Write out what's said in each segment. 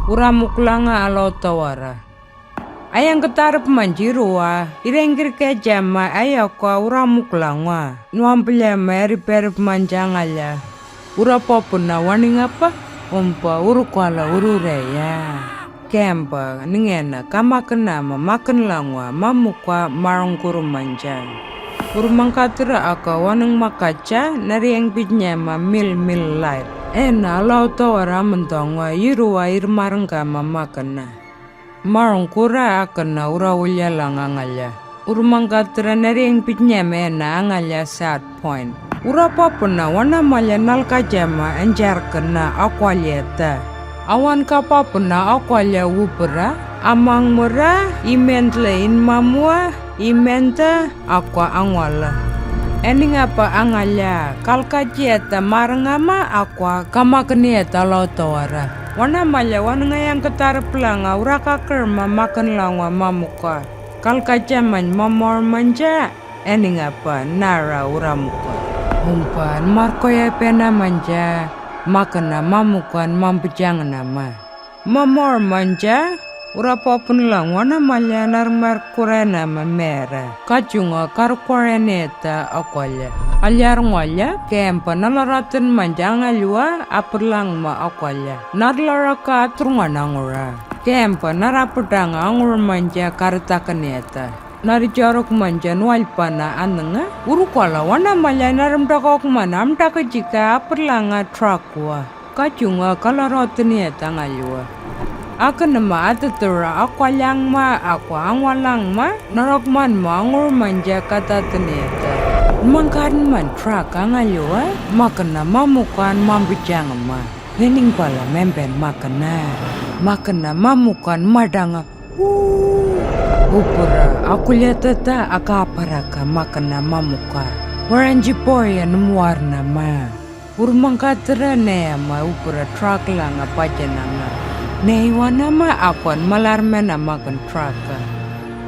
Uramuklanga alotawara. Ayang ketarap manjirua, irengkir kejama ayakwa uramuklangwa. Nuampilema eriperip manjangala. Urapopuna waningapa, umpa urukwala urureya. Kempa ningena kamakenama makenlangwa mamukwa marongkuru manjang. Urmangkatira aka wanang makaca nari yang pitnyama mil light. Ena alotawara mentongwa yirua irmarengkama makena. Marongkura akana urawulya langangalya. Urmangkatra nari yang pitnya mena angalya sad point. Urapapuna wana malya nalkajama enjar kena akwalyeta. Awan kapapuna akwalya wupera. Amang mura imentlein mamua imenta akwa angwala. Ening apa angalya kalkajieta marangama akwa kamakenieta lotawara. Wana malya wana ngayang ketarplanga uraka kerma makan langwa mamuka. Kalkajaman mamor manja ening apa nara uramuka. Humpan markoya pena manja makana mamukan mampejang nama. Mamor manja urapapun lang wana malya narmar kurena mamera. Kacunga karkwareneta akwalya. Alyar ngwalya kempa nalaratan manjanga liwa aperlang ma akwalya. Narlaraka trunga nangura. Kempa narapetanga angur manja kartakaneta. Narijarok manja nualpana ananga. Urukwala wana malya naramdakok mana amdaka jika aperlanga trakwa. Kacunga kalarataneta ngaliwa. Aka nama atatura akwalyang ma akwa angwalang ma narokman ma angur manja kata teneta. Mangkan man trak angayua makana mamukan mambijang ma. Hening pala memben makana mamukan madanga. Upura aku lihat tata akaparaka makana mamuka. Waranjipoya numuarna ma. Urmangkatra nea ma upura trak langa pajananga. Neiwana ma akwan malarmena makan traka.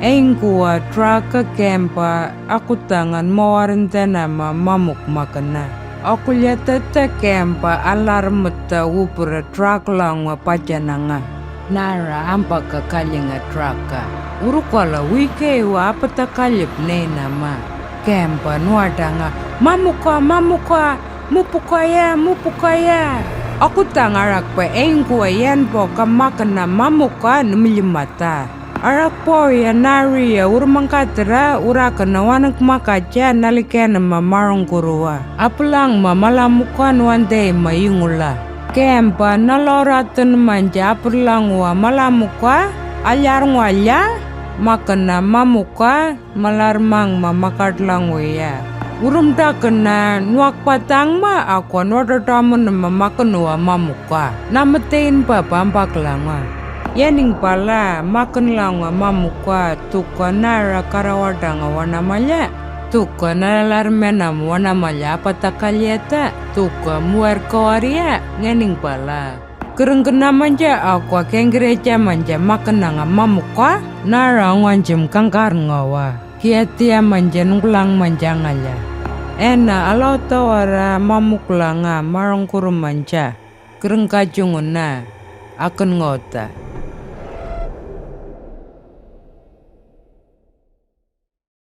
Engkuwa traka kempa aku tangan mawarentena ma mamuk makana. Aku lihat tata kempa alarmeta upura trak langwa pajananga. Nara ampa ke kalinga traka. Urukwala wikewa apata kalip nena ma. Kempa nuadanga mamuka mupukaya. Aku tangarak pa engkwa yan po kamakana mamuka numilimata. Arak po yan nariya urmangkatira urakana wanak makaja nalikena mamarong kuruwa. Apulang mamalamukan wande mayungula. Kempa naloratan manja apulang wa malamuka alyar ngwalya makana mamuka malarmang mamakatlang ya. Urum kena nuak patang ma aku nodataman memakan wa mamuka. Nametein papa ampak lama. Yaning pala makan lama mamuka tuka nara karawadang wana malya. Tuka nara larmenam wana malya patakalieta. Tuka muar kawaria yaning pala. Kereng kena manja aku kenggereja manja makan nga mamuka. Nara nganjem kangkar ngawa. Kiatia manja nunglang manja ngalya. Ena alotawara mamuklanga marongkuru manja. Kereng kajunguna akan ngota.